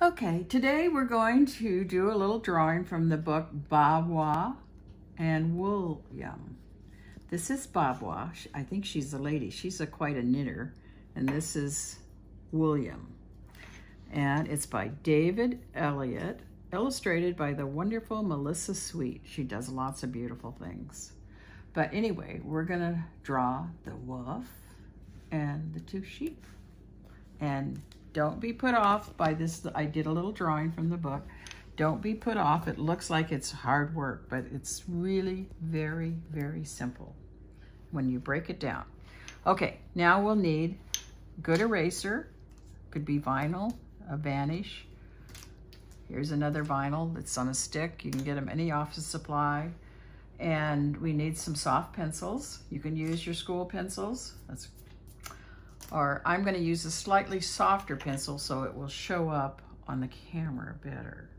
Okay, today we're going to do a little drawing from the book Baabwaa and Wooliam. This is Baabwaa. I think she's a lady. She's quite a knitter. And this is Wooliam. And it's by David Elliott, illustrated by the wonderful Melissa Sweet. She does lots of beautiful things. But anyway, we're gonna draw the wolf and the two sheep. And don't be put off by this. I did a little drawing from the book. Don't be put off. It looks like it's hard work, but it's really very, very simple when you break it down. Okay, now we'll need good eraser. Could be vinyl, a vanish. Here's another vinyl that's on a stick. You can get them any office supply. And we need some soft pencils. You can use your school pencils. Or I'm going to use a slightly softer pencil so it will show up on the camera better.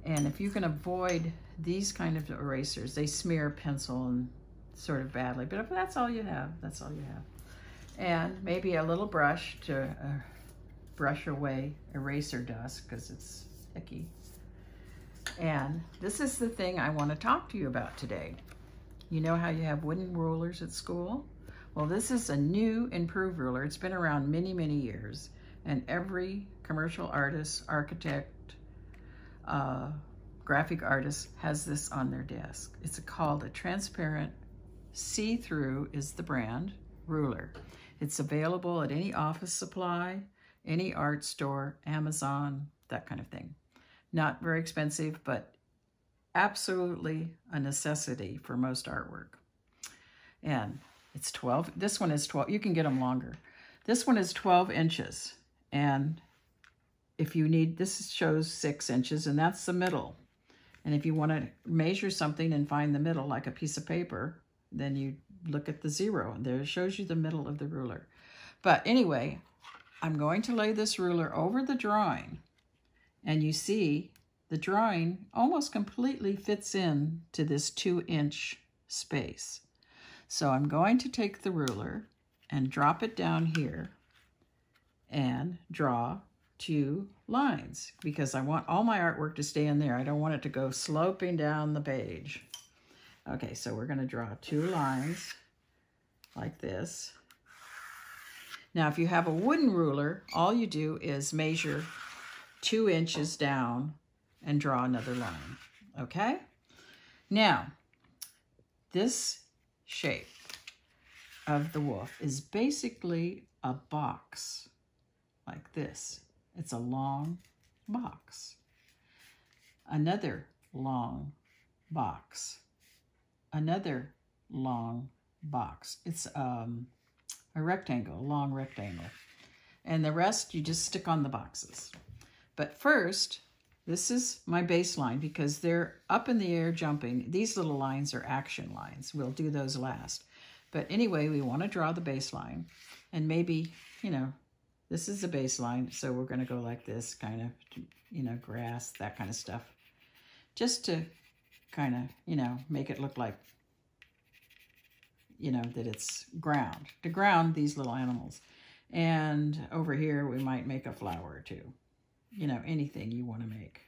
And if you can avoid these kind of erasers, they smear pencil and sort of badly, but if that's all you have, that's all you have. And maybe a little brush to brush away eraser dust because it's sticky. And this is the thing I want to talk to you about today. You know how you have wooden rulers at school? Well, this is a new improved ruler. It's been around many, many years, and every commercial artist, architect, graphic artist has this on their desk. It's called a transparent, see-through is the brand, ruler. It's available at any office supply, any art store, Amazon, that kind of thing. Not very expensive, but absolutely a necessity for most artwork. And it's 12, this one is 12, you can get them longer. This one is 12 inches. And if you need, this shows 6 inches and that's the middle. And if you want to measure something and find the middle, like a piece of paper, then you look at the 0 and there it shows you the middle of the ruler. But anyway, I'm going to lay this ruler over the drawing and you see the drawing almost completely fits in to this 2-inch space. So I'm going to take the ruler and drop it down here and draw 2 lines because I want all my artwork to stay in there. I don't want it to go sloping down the page. Okay, so we're going to draw 2 lines like this. Now, if you have a wooden ruler, all you do is measure 2 inches down and draw another line, okay? Now, this shape of the wolf is basically a box like this. It's a long box. Another long box. Another long box. It's a rectangle, a long rectangle. And the rest you just stick on the boxes. But first, this is my baseline because they're up in the air jumping. These little lines are action lines. We'll do those last. But anyway, we want to draw the baseline. And maybe, you know, this is the baseline. So we're going to go like this, kind of, you know, grass, that kind of stuff. Just to kind of, you know, make it look like, you know, that it's ground. To ground these little animals. And over here, we might make a flower or two. You know, anything you want to make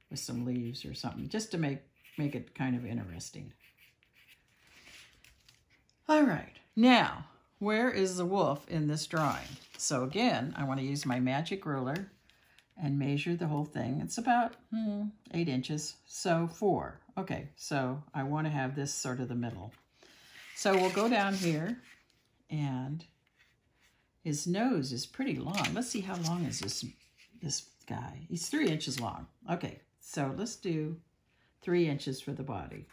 with some leaves or something, just to make it kind of interesting. All right, now, where is the wolf in this drawing? So again, I want to use my magic ruler and measure the whole thing. It's about 8 inches, so 4. Okay, so I want to have this sort of the middle. So we'll go down here, and his nose is pretty long. Let's see how long is this guy. He's 3 inches long. Okay, so let's do 3 inches for the body.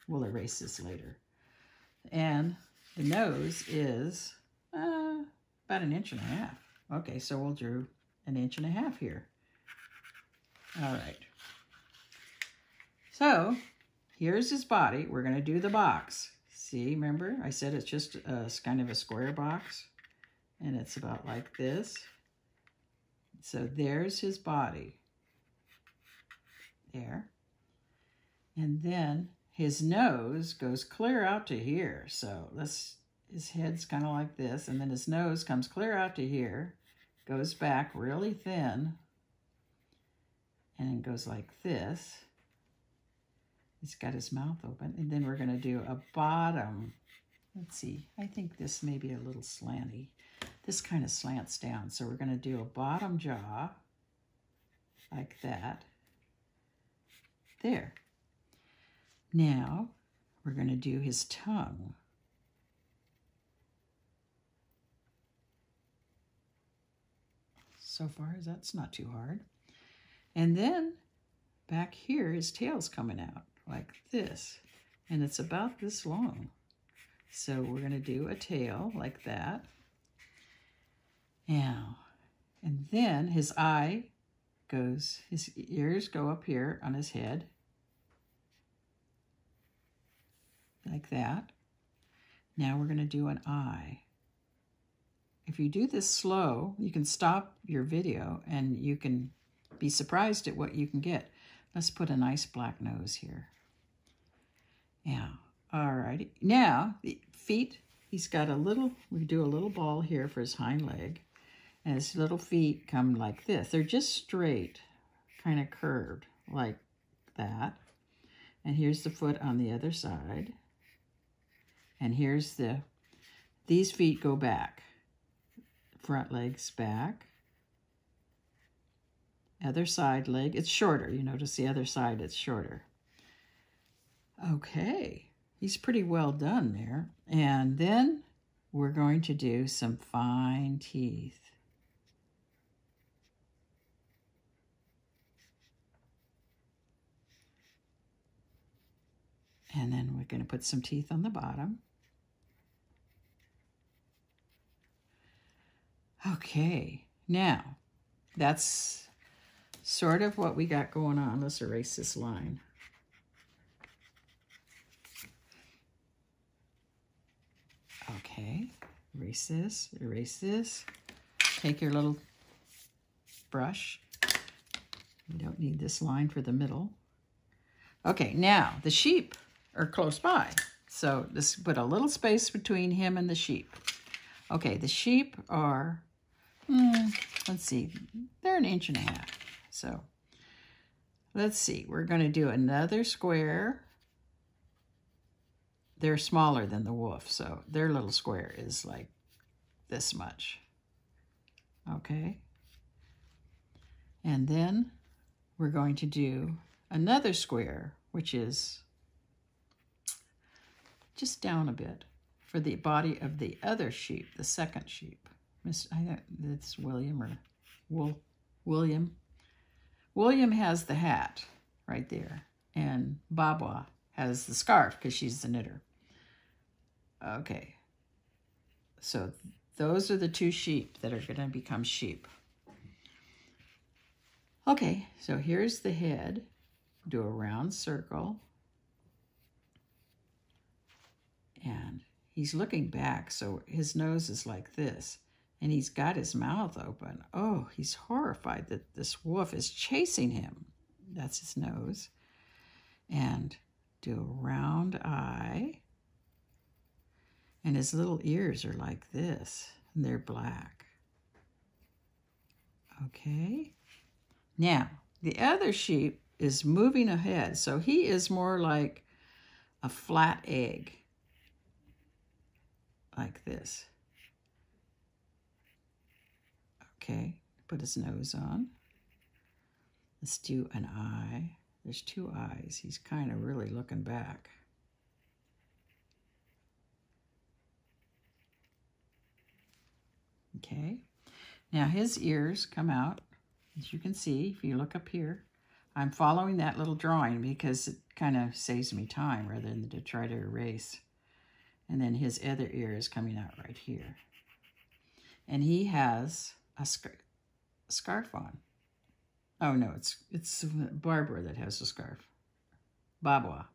We'll erase this later. And the nose is about 1.5 inches. Okay, so we'll do 1.5 inches here. All right. So here's his body. We're going to do the box. See, remember I said it's just kind of a square box, and it's about like this. So there's his body, there. And then his nose goes clear out to here. So his head's kind of like this, and then his nose comes clear out to here, goes back really thin and it goes like this. He's got his mouth open, and then we're going to do a bottom. Let's see, I think this may be a little slanty. This kind of slants down, so we're going to do a bottom jaw like that. There. Now we're going to do his tongue. So far, that's not too hard. And then back here, his tail's coming out like this, and it's about this long. So we're going to do a tail like that. Now, and then his eye goes, his ears go up here on his head, like that. Now we're going to do an eye. If you do this slow, you can stop your video and you can be surprised at what you can get. Let's put a nice black nose here. Yeah, all righty. Now, the feet, he's got a little, we do a little ball here for his hind leg. And his little feet come like this. They're just straight, kind of curved like that. And here's the foot on the other side. And here's these feet go back. Front leg's back. Other side leg, it's shorter. You notice the other side, it's shorter. Okay, he's pretty well done there. And then we're going to do some fine teeth. And then we're going to put some teeth on the bottom. Okay, now that's sort of what we got going on. Let's erase this line. Okay, erase this, erase this. Take your little brush. You don't need this line for the middle. Okay, now the sheep are close by. So let's put a little space between him and the sheep. Okay, the sheep are, let's see, they're 1.5 inches. So let's see, we're going to do another square. They're smaller than the wolf, so their little square is like this much. Okay. And then we're going to do another square, which is just down a bit for the body of the other sheep, the second sheep. I think it's William or Wooliam. Wooliam has the hat right there, and Baabwaa has the scarf because she's the knitter. Okay, so those are the 2 sheep that are going to become sheep. Okay, so here's the head. Do a round circle. And he's looking back, so his nose is like this. And he's got his mouth open. Oh, he's horrified that this wolf is chasing him. That's his nose. And do a round eye. And his little ears are like this, and they're black. Okay. Now, the other sheep is moving ahead, so he is more like a flat egg, like this. Okay, put his nose on. Let's do an eye. There's 2 eyes. He's kind of really looking back. Okay, now his ears come out, as you can see, if you look up here. I'm following that little drawing because it kind of saves me time rather than to try to erase. And then his other ear is coming out right here. And he has a scarf on. Oh no, it's Barbara that has the scarf. Baabwaa.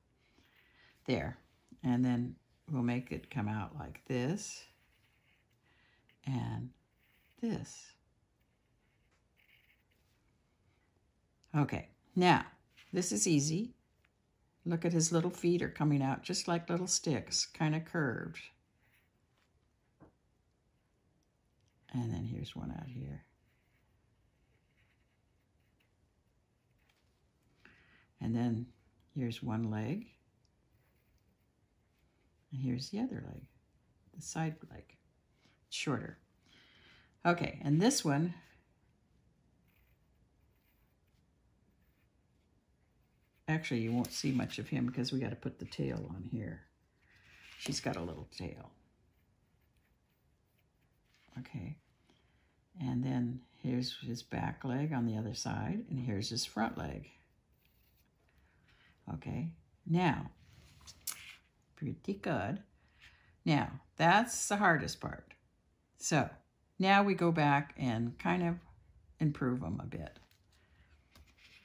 There. And then we'll make it come out like this. And this. Okay, now, this is easy. Look at his little feet are coming out just like little sticks, kind of curved. And then here's one out here. And then here's one leg. And here's the other leg, the side leg, shorter. Okay, and this one, actually you won't see much of him because we got to put the tail on here. She's got a little tail. Okay, and then here's his back leg on the other side, and here's his front leg. Okay, now, pretty good. Now, that's the hardest part. So, now we go back and kind of improve them a bit.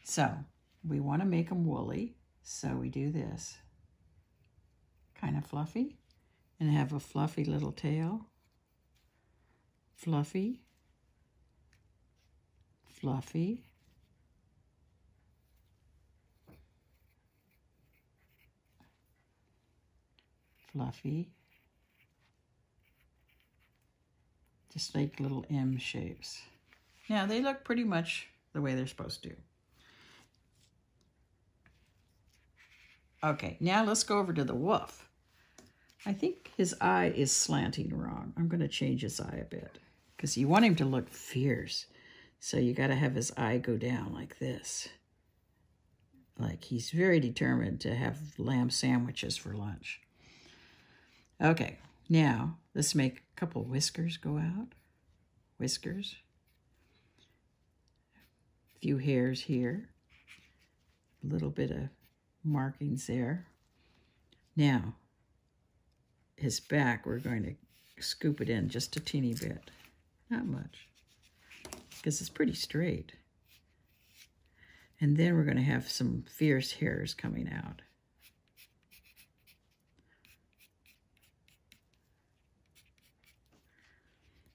So, we want to make them woolly, so we do this. Kind of fluffy, and have a fluffy little tail. Fluffy, fluffy, fluffy, just like little M shapes. Now they look pretty much the way they're supposed to. Okay, now let's go over to the wolf. I think his eye is slanting wrong. I'm going to change his eye a bit because you want him to look fierce. So you got to have his eye go down like this. Like he's very determined to have lamb sandwiches for lunch. Okay, now let's make a couple whiskers go out. Whiskers. A few hairs here. A little bit of markings there. Now, his back, we're going to scoop it in just a teeny bit. Not much, because it's pretty straight. And then we're going to have some fierce hairs coming out.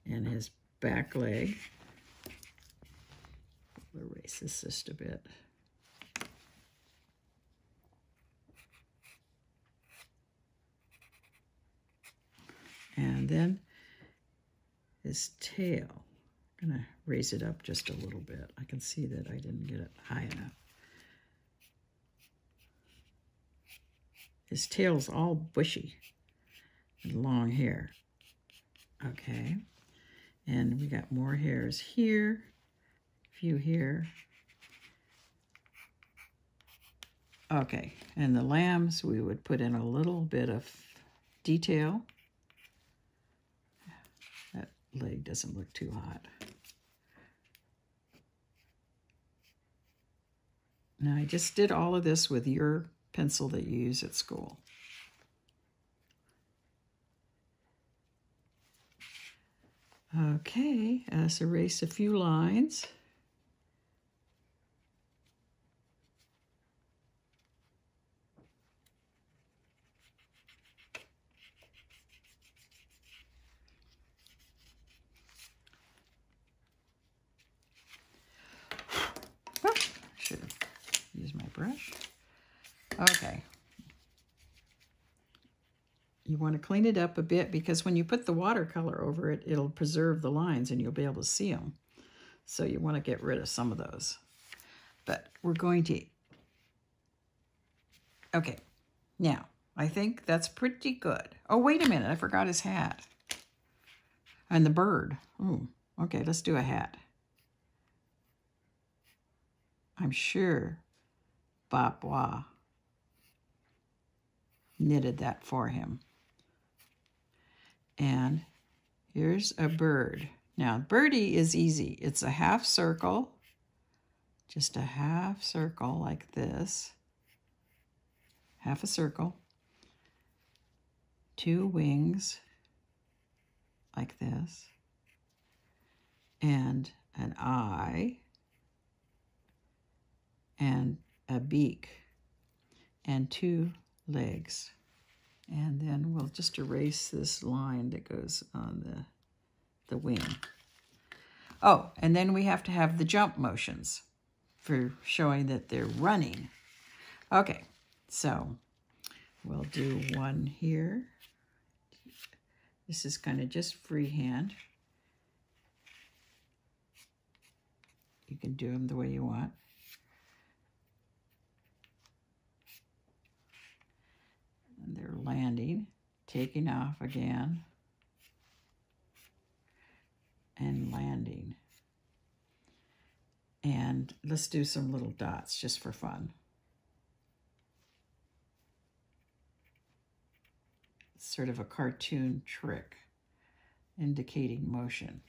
And his back leg. We'll erase this just a bit. And then his tail. I'm going to raise it up just a little bit. I can see that I didn't get it high enough. His tail's all bushy and long hair. Okay. And we got more hairs here, a few here. Okay, and the lambs, we would put in a little bit of detail. That leg doesn't look too hot. Now, I just did all of this with your pencil that you use at school. Okay, let's erase a few lines. Should have used my brush. Okay. You want to clean it up a bit because when you put the watercolor over it, it'll preserve the lines and you'll be able to see them. So you want to get rid of some of those. But we're going to... Okay, now, I think that's pretty good. Oh, wait a minute, I forgot his hat. And the bird. Ooh, okay, let's do a hat. I'm sure Baabwaa knitted that for him. And here's a bird. Now, birdie is easy. It's a half circle, just a half circle like this. Half a circle. 2 wings like this. And an eye. And a beak. And 2 legs. And then we'll just erase this line that goes on the wing. Oh, and then we have to have the jump motions for showing that they're running. Okay, so we'll do one here. This is kind of just freehand. You can do them the way you want. taking off again and landing. And let's do some little dots just for fun. It's sort of a cartoon trick indicating motion.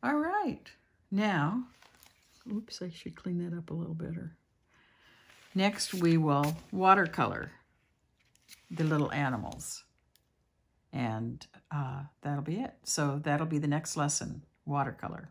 All right, now, oops, I should clean that up a little better. Next, we will watercolor the little animals. And that'll be it. So that'll be the next lesson, watercolor.